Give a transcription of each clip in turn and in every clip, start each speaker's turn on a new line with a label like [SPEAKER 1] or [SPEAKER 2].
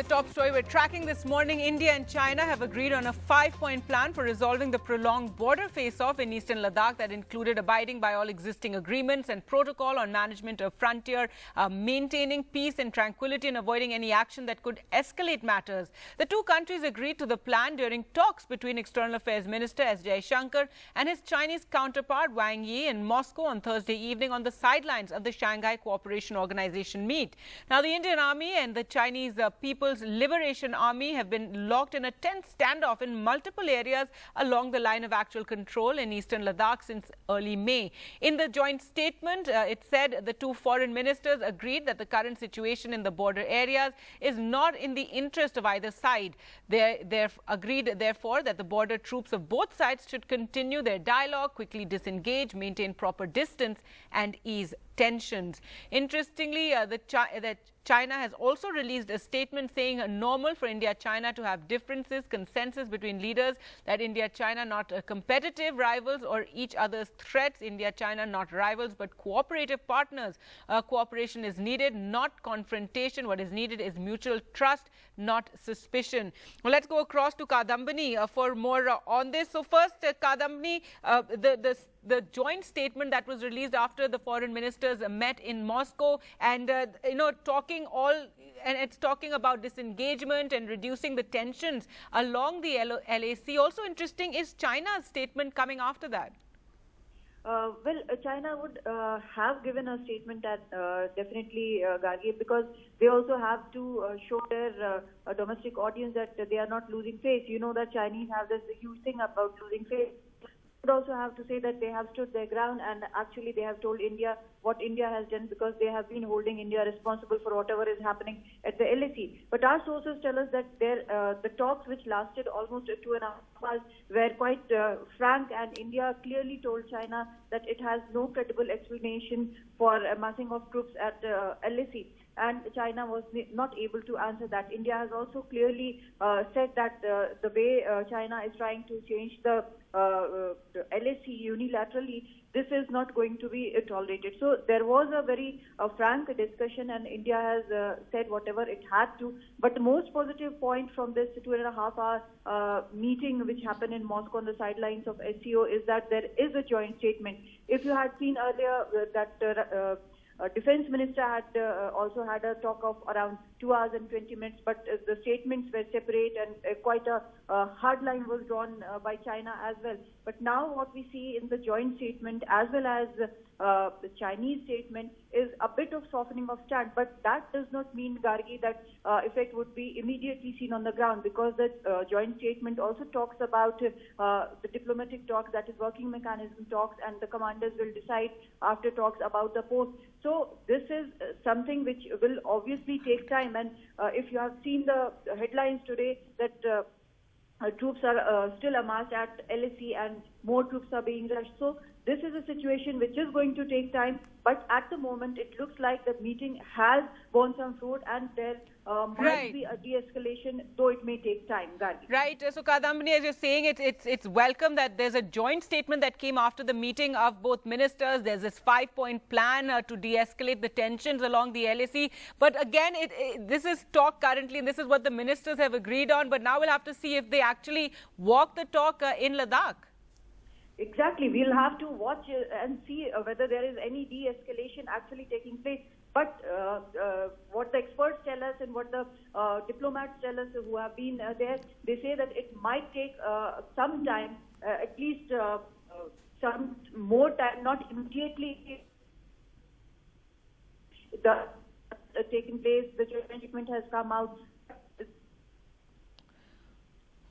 [SPEAKER 1] top story we're tracking this morning, India and China have agreed on a 5-point plan for resolving the prolonged border face-off in eastern Ladakh that included abiding by all existing agreements and protocol on management of frontier, maintaining peace and tranquility and avoiding any action that could escalate matters. The two countries agreed to the plan during talks between External Affairs Minister S. Jaishankar and his Chinese counterpart Wang Yi in Moscow on Thursday evening on the sidelines of the Shanghai Cooperation Organization meet. Now, the Indian Army and the Chinese People's Liberation Army have been locked in a tense standoff in multiple areas along the line of actual control in eastern Ladakh since early May. In the joint statement, it said the two foreign ministers agreed that the current situation in the border areas is not in the interest of either side. They agreed, therefore, that the border troops of both sides should continue their dialogue, quickly disengage, maintain proper distance, and ease tensions. Interestingly, China has also released a statement saying normal for India-China to have differences, consensus between leaders that India-China not competitive rivals or each other's threats. India-China not rivals but cooperative partners. Cooperation is needed, not confrontation. What is needed is mutual trust, not suspicion. Well, let's go across to Kadambini for more on this. So first, Kadambini, the joint statement that was released after the foreign ministers met in Moscow and, it's talking about disengagement and reducing the tensions along the LAC. Also interesting is China's statement coming after that.
[SPEAKER 2] China would have given a statement that definitely, Gargi, because they also have to show their domestic audience that they are not losing face. You know that Chinese have this huge thing about losing face. Would also have to say that they have stood their ground and actually they have told India what India has done because they have been holding India responsible for whatever is happening at the LAC. But our sources tell us that the talks, which lasted almost 2.5 hours, were quite frank, and India clearly told China that it has no credible explanation for amassing of troops at LAC. And China was not able to answer that. India has also clearly said that the way China is trying to change the LAC unilaterally, this is not going to be tolerated. So there was a very frank discussion, and India has said whatever it had to. But the most positive point from this 2.5 hour meeting which happened in Moscow on the sidelines of SCO is that there is a joint statement. If you had seen earlier that Defense Minister had also had a talk of around 2 hours and 20 minutes, but the statements were separate and quite a hard line was drawn by China as well. But now what we see in the joint statement as well as the Chinese statement is a bit of softening of stance, but that does not mean, Gargi, that effect would be immediately seen on the ground, because the joint statement also talks about the diplomatic talks, that is working mechanism talks, and the commanders will decide after talks about the post. So this is something which will obviously take time, and if you have seen the headlines today that troops are still amassed at LAC and more troops are being rushed. So this is a situation which is going to take time, but at the moment it looks like the meeting has borne some fruit and there might be a de-escalation, though it may take time. Gargi.
[SPEAKER 1] Right. So Kadambini, as you're saying, it's welcome that there's a joint statement that came after the meeting of both ministers. There's this 5-point plan to de-escalate the tensions along the LAC. But again, this is talk currently, and this is what the ministers have agreed on. But now we'll have to see if they actually walk the talk in Ladakh.
[SPEAKER 2] Exactly. We'll have to watch and see whether there is any de-escalation actually taking place. But what the experts tell us and what the diplomats tell us who have been there, they say that it might take some time, at least some more time, not immediately taking place. The joint statement has come out.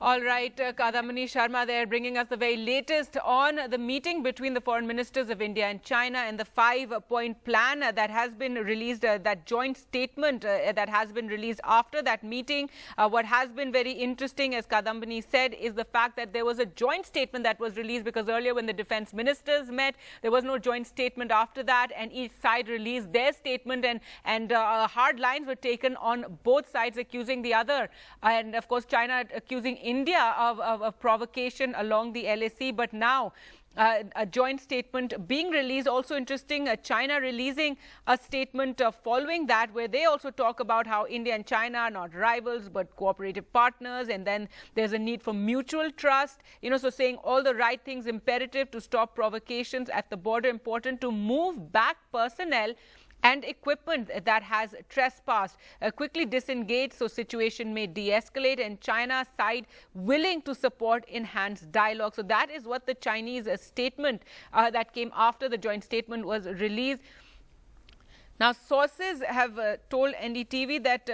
[SPEAKER 1] All right, Kadambini Sharma there bringing us the very latest on the meeting between the foreign ministers of India and China and the 5-point plan that has been released, that joint statement that has been released after that meeting. What has been very interesting, as Kadambini said, is the fact that there was a joint statement that was released, because earlier when the defense ministers met, there was no joint statement after that, and each side released their statement, and hard lines were taken on both sides, accusing the other. And of course, China accusing India of provocation along the LAC. But now a joint statement being released. Also interesting, China releasing a statement following that, where they also talk about how India and China are not rivals but cooperative partners, and then there's a need for mutual trust, so saying all the right things, imperative to stop provocations at the border, important to move back personnel and equipment that has trespassed, quickly disengage so situation may de-escalate, and China's side willing to support enhanced dialogue. So that is what the Chinese statement that came after the joint statement was released. Now, sources have told NDTV that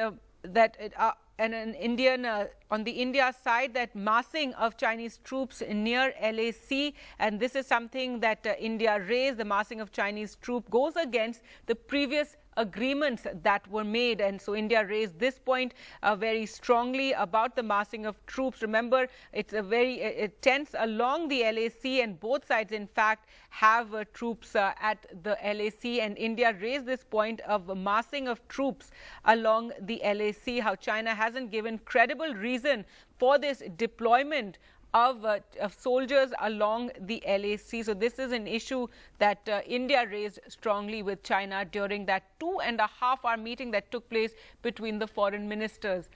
[SPEAKER 1] on the India side, that massing of Chinese troops near LAC, and this is something that India raised. The massing of Chinese troops goes against the previous agreements that were made, and so India raised this point very strongly about the massing of troops. Remember, it's a very tense along the LAC, and both sides in fact have troops at the LAC, and India raised this point of massing of troops along the LAC, how China hasn't given credible reason for this deployment of soldiers along the LAC. So this is an issue that India raised strongly with China during that 2.5-hour meeting that took place between the foreign ministers.